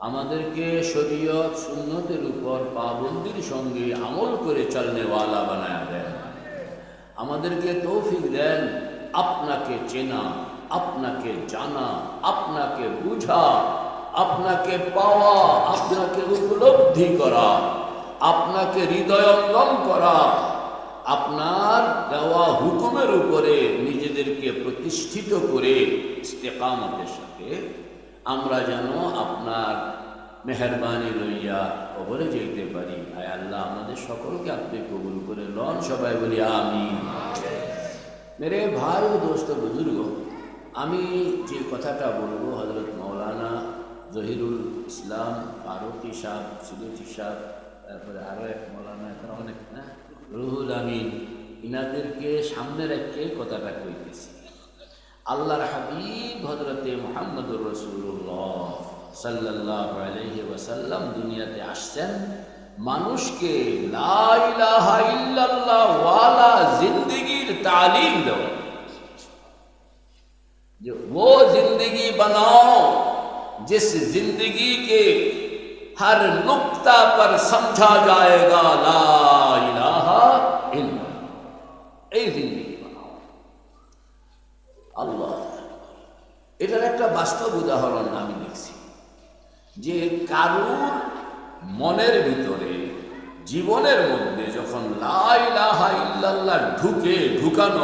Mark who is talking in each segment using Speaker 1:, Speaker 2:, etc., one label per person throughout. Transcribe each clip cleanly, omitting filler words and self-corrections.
Speaker 1: আমাদেরকে শরীয়ত সুন্নতের উপর পাবন্দির সঙ্গে আমল করে চলনেওয়ালা বানায়া দেন। আমাদেরকে তৌফিক দেন আপনাকে চেনা, আপনাকে জানা, আপনাকে বুঝা, আপনাকে পাওয়া, আপনাকে উপলব্ধি করা, আপনাকে হৃদয়ঙ্গম করা, আপনার দেওয়া হুকুমের উপরে নিজেদেরকে প্রতিষ্ঠিত করে ইস্তেকামতের সাথে আমরা যেন আপনার মেহরবানি লইয়া কবরে যেতে পারি। আয় আল্লাহ, আমাদের সকলকে আপনি কবুল করে লন। সবাই বলি আমিন। মেরে ভাই ও দোস্ত বুজুর্গ, আমি যে কথাটা বলবো হজরত মৌলানা জহিরুল ইসলাম ফারুকি সাহেব, সিলেটি সাহেব, তারপরে আরও এক মৌলানা, এখানে অনেক না, রুহুল আমিন, ইনাদেরকে সামনে রেখে কথাটা কইতেছি। আল্লাহর হাবিব হযরতে মুহাম্মদুর রাসূলুল্লাহ সাল্লাল্লাহু আলাইহি ওয়াসাল্লাম দুনিয়াতে আসছেন মানুষকে লা ইলাহা ইল্লাল্লাহ ওয়ালা জিंदगीর তালিম দেওয়া, जो वो जिंदगी बनाओ जिस जिंदगी के हर नुक्ता पर समझा जाएगा ला इलाहा इल्लल्लाह। এই জিंदगी বানাও। আল্লাহ, এটার একটা বাস্তব উদাহরণ আমি দেখছি যে কারুর মনের ভিতরে জীবনের মধ্যে যখন লা ইলাহা ইল্লাল্লাহ ঢুকানো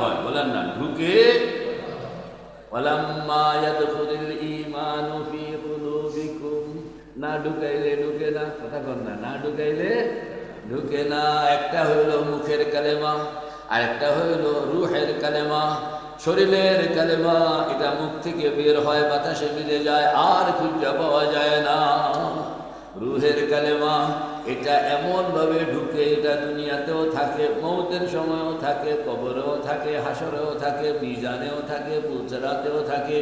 Speaker 1: হয় বলেন না, ঢুকে ওয়ালাম্মা ইয়াদখুলুল ঈমানু ফি কুলুবিকুম, না ঢুকাইলে ঢুকে না, কথা কন না, না ঢুকাইলে ঢুকে না। একটা হইল মুখের কালেমা, আর একটা হইল রুহের কালেমা, শরীরের কালেমা। এটা মুখ থেকে বের হয়, বাতাসে মিলে যায়, আর খুঁজে পাওয়া যায় না। রুহের কালেমা এটা এমনভাবে ঢুকে, এটা দুনিয়াতেও থাকে, মৌতের সময়ও থাকে, কবরেও থাকে, হাসরেও থাকে, মিজানেও থাকে, পুলসরাতেও থাকে।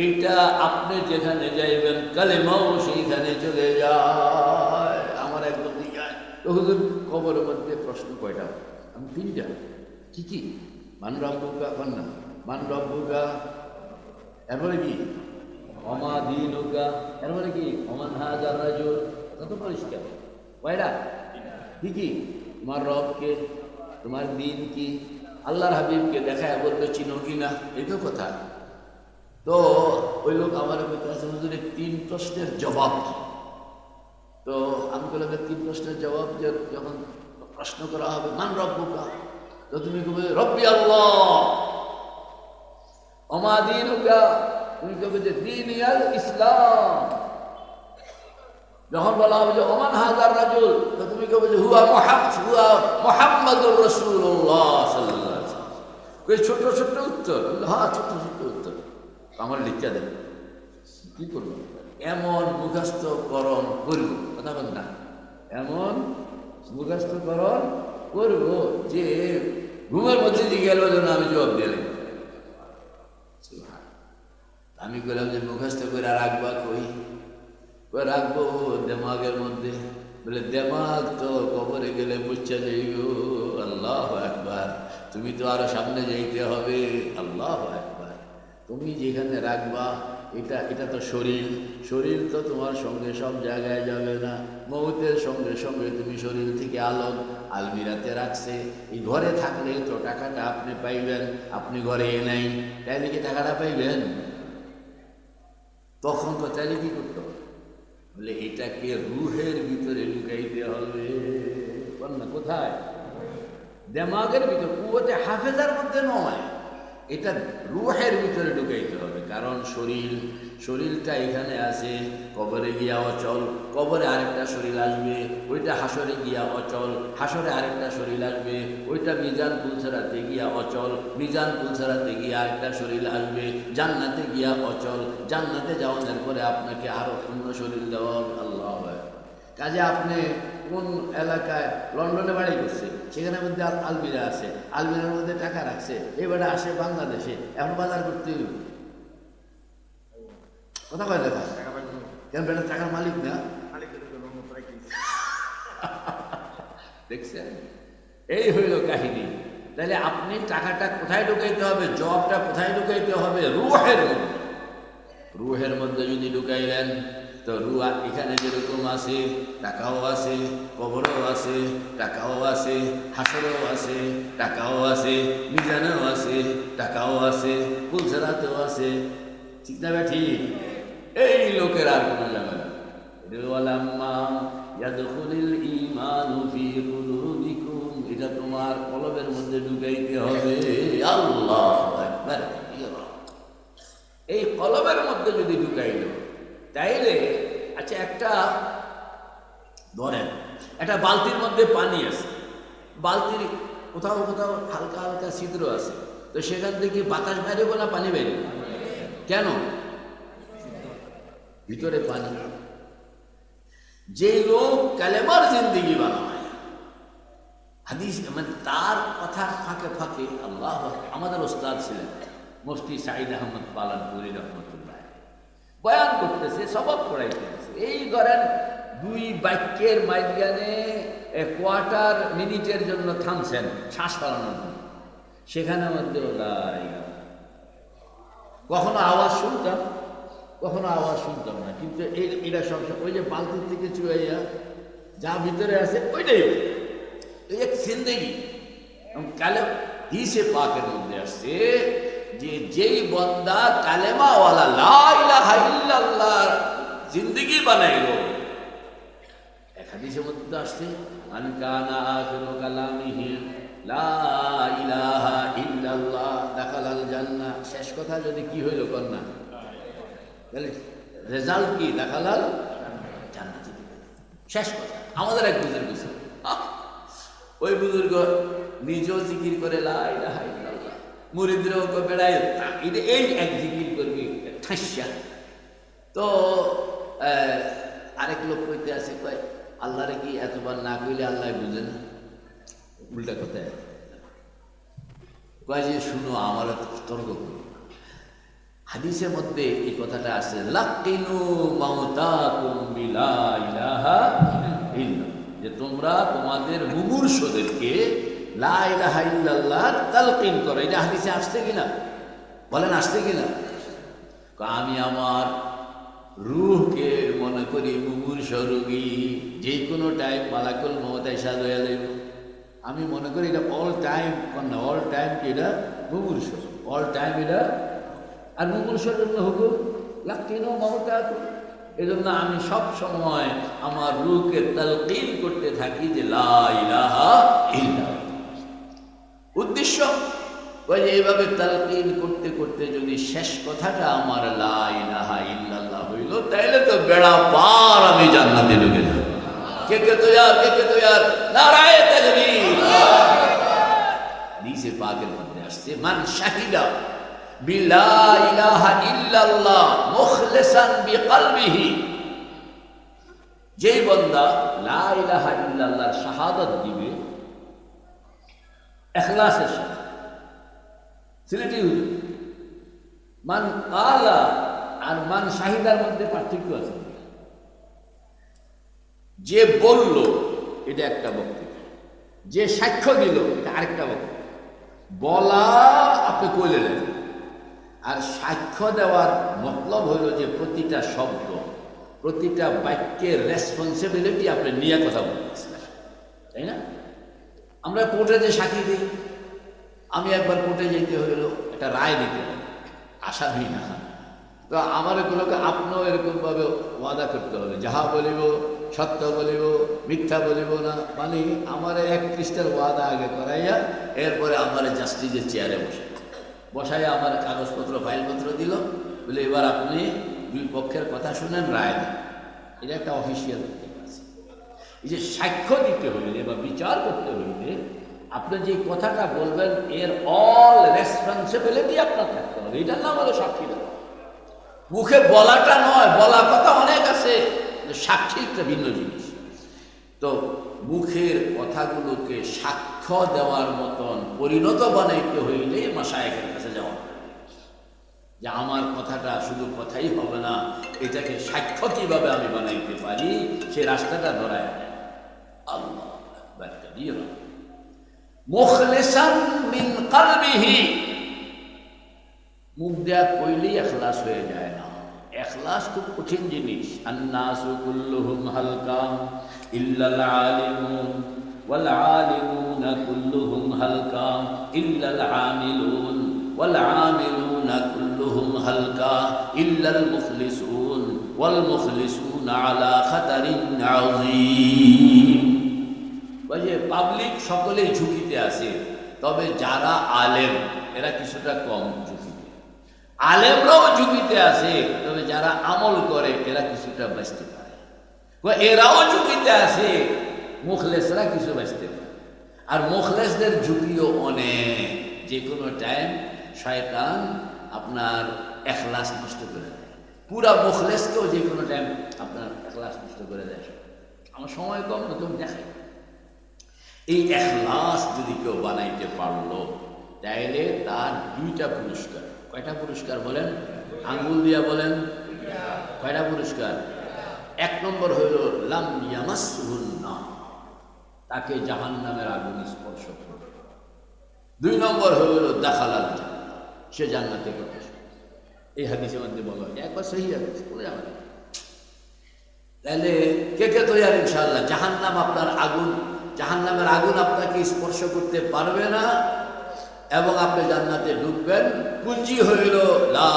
Speaker 1: এটা আপনি যেখানে যাইবেন কালেমাও সেইখানে চলে যায়। আমার একদম জিজ্ঞাসা, হুজুর কবরের মধ্যে প্রশ্ন কয়টা? আমি তিনটা। কি কি? মান রব্বুকা, কন্যা মান রব্বুকা, এরপরে কি ওমা দীনুকা, এরপরে কি ওমান হাযার রাজুল। কত পরিষ্কার কয়টা? কি কি? তোমার রবকে, তোমার দিন কি, আল্লাহর হাবিবকে দেখায় বলবে চিনো কিনা, এটা কথা। তো ওই লোক আমার কাছে হুজুরের তিন প্রশ্নের জবাব কি? তো আমি বললাম তিন প্রশ্নের জবাব যখন প্রশ্ন করা হবে মান রব্বুকা, তো তুমি কবে রব্বি আল্লাহ। ওমা দীনুকা, তুমি কবে যে দিন ইয়াল ইসলাম। যখন বলা হবে যে ওমান হাযার রাজুল, তো তুমি কবে যে হুয়া মুহাম্মাদুর রাসূলুল্লাহ সাল্লাল্লাহু আলাইহি ওয়াসাল্লাম। কই ছোট ছোট উত্তর? হ্যাঁ, ছোট ছোট উত্তর। আমার লিখতে দেন, কি করব? এমন মুখস্থকরণ করব, কথা বল না, এমন মুখস্থকরণ করব যে ঘুমের মধ্যে দিয়ে গেল যেন আমি জবাব দিলাম। আমি বললাম যে মুখস্থ করে রাখবা, কই রাখবো দেমাগের মধ্যে। বলে দেমাগ তো কবরে গেলে বুঝছে যাইব। আল্লাহু আকবার, তুমি তো আরো সামনে যাইতে হবে। আল্লাহু আকবার, তুমি যেখানে রাখবা এটা তো শরীর তো তোমার সঙ্গে সব জায়গায় যাবে না। মৌতের সঙ্গে সঙ্গে তুমি শরীর থেকে আলমিরাতে রাখছে। এই ঘরে থাকলে তো টাকাটা আপনি পাইবেন, আপনি ঘরে নাই, তাইলে কি টাকাটা পাইবেন? তখন তো তাইলে কি করতে হবে? বলে এটাকে রুহের ভিতরে লুকাইতে হবে। না, কোথায়? দেমাগের ভিতরে, কুওয়াতে হাফেজার মধ্যে নয়, এটা রুহের ভিতরে ঢুকাইতে হবে। কারণ শরীরটা এখানে আছে, কবরে গিয়া অচল, কবরে আরেকটা শরীর আসবে, ওইটা হাসরে গিয়া অচল, হাসরে আরেকটা শরীর আসবে, ওইটা মিজান পুলসরাতে গিয়া অচল, মিজান পুলসরাতে গিয়া আরেকটা শরীর আসবে, জান্নাতে গিয়া অচল, জান্নাতে যাওয়ার পরে আপনাকে আরো অন্য শরীর দেওয়া হবে। আল্লাহ, কাজে আপনি কোন এলাকায়, লন্ডনে বাড়ি করছে, সেখানে মধ্যে আলমিরা আছে, আলমিরার মধ্যে টাকা রাখছে, এবারে আসে বাংলাদেশে, এখন বাজার করতে কথা কয় দেখা, কেন বেটা টাকার মালিক না? দেখছেন, এই হইল কাহিনী। তাহলে আপনি টাকাটা কোথায় ঢুকাইতে হবে? জবটা কোথায় ঢুকাইতে হবে? রুহের মধ্যে। রুহের মধ্যে যদি ঢুকাইলেন তো রুহ এখানে যেরকম আছে, টাকাও আছে, কবরও আছে, টাকাও আছে, হাসরও আছে, টাকাও আছে, মিজানেও আছে, টাকাও আছে, পুলসেরাতেও আছে। ঠিক না ঠিক? এই লোকের আর কোনো ঝামেলা। এটা তোমার কলবের মধ্যে ঢুকাইতে হবে। আল্লাহু আকবার। এই কলবের মধ্যে যদি ঢুকাইল তাইলে, আচ্ছা একটা ধরেন একটা বালতির মধ্যে পানি আছে, বালতির কোথাও কোথাও হালকা হালকা ছিদ্র আছে, তো সেখান থেকে বাতাস বেরোব না পানি বেরোবে? কেন? ভিতরে পানি। যে লোক কালেমার জিন্দেগি বানায়, হাদিস মানে তার কথা ফাঁকে ফাঁকে আল্লাহ, আমাদের ওস্তাদ ছিলেন মুফতি সাঈদ আহমদ পালানপুরি রহমতুল্লাহ, বয়ান করতেছে, সবক পড়াইতেছে। এই ধরেন দুই বাক্যের মাঝখানে কোয়ার্টার মিনিটের জন্য থামছেন শ্বাস ফেলানোর জন্য, সেখানে মধ্যে কখনো আওয়াজ শুনতাম, কখনো আওয়াজ শুনতাম না, কিন্তু এটা সবসময় ওই যে বালতির থেকে চুয়াইয়া যা ভিতরে আছে ওইটাই এই এক জিন্দেগি। কালে হিসে পাকের মধ্যে আসছে যে যেই বন্দা কালেমাওয়ালা লা ইলাহা ইল্লাল্লাহ জিন্দেগি বানাইল, এক হাদিসের মধ্যে তো আসছে মান কানা আখিরু কালামিহি লা ইলাহা ইল্লাল্লাহ দাখালাল জান্নাহ। শেষ কথা যদি কি হইল কন্যা, তাহলে রেজাল্ট কি? দাখালাল জান্নাত। শেষ কথা। আমাদের এক বুজুর্গ ছিল, ওই বুজুর্গ নিজেও জিকির করে লা ইলাহা ইল্লাল্লাহ, মুরিদরাও বেড়ায় এই এক জিকির করবি ঠাইসা। তো আরেক লোক কইতে আছে, কয় আল্লাহরে কি এতবার না কইলে আল্লাহ বুঝে না? উল্টা কথায় কয় যে শুনো, আমার তর্ক করি। হাদিসের মধ্যে এই কথাটা আছে, লাকিনু মাউতাকুম বিলা ইলাহা ইল্লাল্লাহ, যে তোমরা তোমাদের মুমূর্ষদেরকে লা ইলাহা ইল্লাল্লাহর তালকিন করো। এটা হাদিসে আসছে কিনা বলেন, আসছে কিনা? আমি আমার রূহকে মনে করি মুমূর্ষ রোগী, যে কোনো টাইম মালাকুল মউত এসে হয়ে যাইব। আমি মনে করি এটা অল টাইম, অল টাইম কি এটা মুমূর্ষ, অল টাইম এটা। আর মুমূর্ষর জন্য হুকুম লাকিনু মাউতাকুম, এই জন্য আমি সব সময় আমার রূহকে তালকিন করতে থাকি যে লা ইলাহা ইল্লাল্লাহ। উদ্দেশ্য ওই যে এইভাবে তালকিন করতে করতে যদি শেষ কথাটা আমার লা ইলাহা ইল্লাল্লাহ হইল, তাইলে তো বেড়া পার, আমি জান্নাতে ঢুকে যাব। কে কে তৈয়ার, কে কে তৈয়ার? নারায়ে তাকবীর। হাদিসে পাকের মধ্যে আসছে মান শাহিদা বিলা ইলাহা ইল্লাল্লাহ মুখলিসান বিকলবিহি, যেই বান্দা লা ইলাহা ইল্লাল্লাহর শাহাদাত দিবে ইখলাসের সাথে, সিলেটি হুজুর মান কালা আর মান শাহিদার মধ্যে পার্থক্য আছে। যে বলল এটা একটা বক্তব্য, যে সাক্ষ্য দিল এটা আরেকটা বক্তব্য। বলা আপনি কইলেন, আর সাক্ষ্য দেওয়ার মতলব হইল যে প্রতিটা শব্দ, প্রতিটা বাক্যের রেসপন্সিবিলিটি আপনি নিয়ে কথা বলতেছেন, তাই না? আমরা কোর্টে যে সাক্ষী দিই, আমি একবার কোর্টে যেতে হইল একটা রায় দিতে হবে, আসামি না, তো আমার এগুলোকে আপনিও এরকমভাবে ওয়াদা করতে হবে, যাহা বলিব সত্য বলিব, মিথ্যা বলিব না। মানে আমার এক পৃষ্ঠার ওয়াদা আগে করাইয়া এরপরে আমার জাস্টিসের চেয়ারে বসাইয়া আমার কাগজপত্র ফাইলপত্র দিল, বলে এবার আপনি দুই পক্ষের কথা শুনেন, রায় দেন। এটা একটা অফিসিয়াল আছে। এই যে সাক্ষ্য দিতে হইলে বা বিচার করতে হইলে আপনি যে কথাটা বলবেন এর অল রেসপন্সিবিলিটি আপনার থাকতে হবে। এটার নাম হলো সাক্ষী দেওয়া। মুখে বলাটা নয়, বলা কথা অনেক আছে, সাক্ষী একটা ভিন্ন জিনিস। তো মুখের কথাগুলোকে সাক্ষ্য দেওয়ার মতন পরিণত বানাইতে হইলে মাশায়েখের কাছে যাওয়া, যে আমার কথাটা শুধু কথাই হবে না, এটাকে সাক্ষ্য কিভাবে আমি বানাইতে পারি সে রাস্তাটা ধরায় আল্লাহ আকবার কাবীরা মুখলিসান মিন কলবিহি। মুখ দেয়া কইলেই ইখলাস হয়ে যায় না, ইখলাস খুব কঠিন জিনিস। আন্নাসু কুল্লুহুম হালকা ইল্লাল আলিমুন ওয়াল আলিমুনা কুল্লুহুম হালকা ইল্লাল আমিলুন ওয়াল আমিলুনা কুল্লুহুম হালকা ইল্লাল মুখলিসুন ওয়াল মুখলিসুনা আলা খাতারিন আযীম। যে পাবলিক সকলেই ঝুঁকিতে আছে, তবে যারা আলেম এরা কিছুটা কম ঝুঁকিতে। আলেমরাও ঝুঁকিতে আছে, তবে যারা আমল করে এরা কিছুটা বাঁচতে পারে। এরাও ঝুঁকিতে আছে, মুখলেসরা কিছু বাঁচতে পারে। আর মুখলেসদের ঝুঁকিও অনেক। যে কোনো টাইম শয়তান আপনার ইখলাস নষ্ট করে দেয়। পুরা মুখলেসকেও যে কোনো টাইম আপনার ইখলাস নষ্ট করে দেয়। আমার সময় কম, নতুন দেখায়। এই ইখলাস যদি কেউ বানাইতে পারলো, তাইলে তার দুইটা পুরস্কার। কয়টা পুরস্কার বলেন? আঙ্গুল দিয়া বলেন। কয়টা পুরস্কার? এক নম্বর হইল লাম ইয়ামাসসুহুন নার, তাকে জাহান্নামের আগুন স্পর্শ করবে। দুই নম্বর হইল দাখালাল জান্নাত, সে জান্নাতে প্রবেশ করবে। এই হাদিসের মধ্যে বলা হয়, একবার সহিহ হাদিস পড়ে যাবে। তাহলে কে কে তৈরি ইনশাআল্লাহ? জাহান্নাম আপনার আগুন, জাহান্নামের আগুন আপনাকে স্পর্শ করতে পারবে না এবং আপনি জান্নাতে ঢুকবেন। পুঁজি হইল লা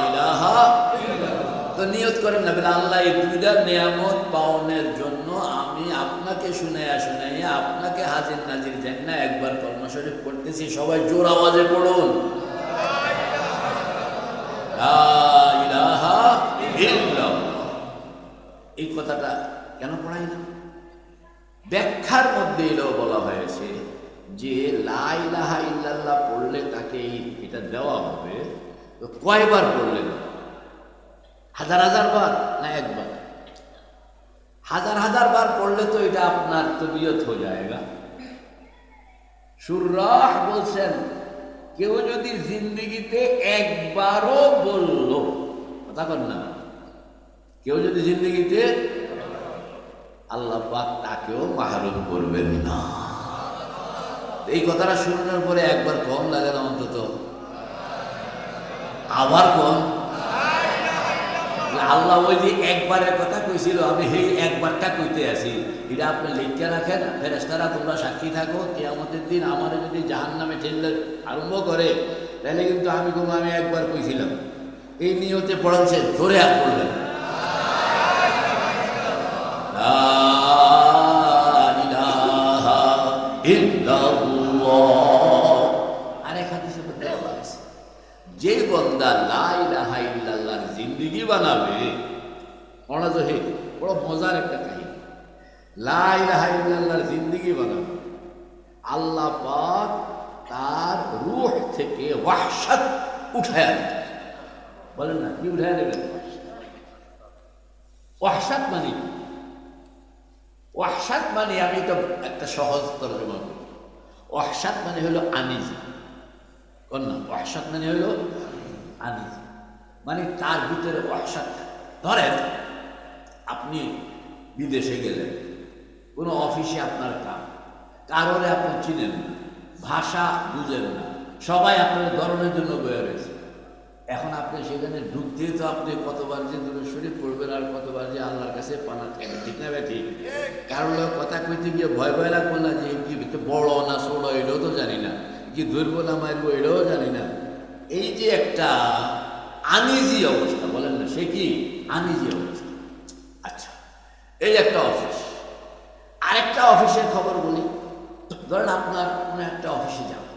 Speaker 1: ইলাহা ইল্লাল্লাহ। তো নিয়ত করেন না, আল্লাহ এই দুইটা নিয়ামত পাওয়ানোর জন্য আমি আপনাকে শুনাইয়া আপনাকে হাজির নাজির জান্না একবার কলমা শরীফ পড়তেছি। সবাই জোর আওয়াজে পড়ুন, লা ইলাহা ইল্লাল্লাহ। এই কথাটা কেন পড়াই না? ব্যাখ্যার মধ্যে এটাও বলা হয়েছে যে লা ইলাহা ইল্লাল্লাহ পড়লে তাকে এটা দেওয়া হবে। তো কয়বার পড়লেন? হাজার হাজার বার না একবার? হাজার হাজার বার পড়লে তো এটা আপনার তবিয়ত হয়ে যায়গা। সুররাহ বলছেন, কেউ যদি জিন্দেগিতে একবারও বলল, কথা কর না, কেউ যদি জিন্দেগিতে, আল্লাহ পাক তাকেও মাহরুম করবেন না। এই কথাটা শোনার পরে একবার কম লাগে না অন্তত? আবার কম। আল্লাহ ওই যে একবারের কথা কইছিল, আমি সেই একবারটা কইতে আছি, এটা আপনি লিখতে রাখেন। ফেরেশতারা তোমরা সাক্ষী থাকো, কিয়ামতের দিন আমার যদি জাহান্নামে ঠেললে আরম্ভ করে, তাহলে কিন্তু আমি একবার কইছিলাম। এই নিয়তে পড়াচ্ছেন, ধরে আর পড়লেন যে বন্দা লা ইলাহা ইল্লাল্লাহর জিন্দেগি বানাবে। মনে তো হে বড় মজার একটা কাহিনী। লা ইলাহা ইল্লাল্লাহর জিন্দেগি বানাবে, আল্লাহ পাক তার রূহ থেকে ওয়াহশাত উঠায়া দিতে। বলেন না, কি উঠায়া দেবেন? ওয়াহশাত মানে, ওয়াহশাত মানে, আমি তো একটা সহজ তর্জমা করি। ওয়াহশাত মানে হলো আনিজি। কন্যা ওয়াহশাত মানে হলো আনিজি, মানে তার ভিতরে ওয়াহশাত। ধরেন আপনি বিদেশে গেলেন, কোনো অফিসে আপনার কাম, কারোরে আপনি চিনেন না, ভাষা বুঝেন না, সবাই আপনার ধরনের জন্য বয়ে রয়েছে। এখন আপনি সেখানে ঢুকতে তো আপনি কতবার যে দূরে শরীফ পড়বেন আর কতবার যে আল্লাহর কাছে পানা খাবেন, ঠিক না? ঠিক। কারণ কথা কইতে গিয়ে ভয় ভয় লাগবো না যে কি বড় না ছোট, এটাও তো জানি না, কি ধরবো না মারবো এটাও জানি না। এই যে একটা আনইজি অবস্থা, বলেন না, সে কি আনইজি অবস্থা। আচ্ছা, এই একটা অফিস। আরেকটা অফিসের খবর বলি। ধরেন আপনার কোনো একটা অফিসে যাবেন,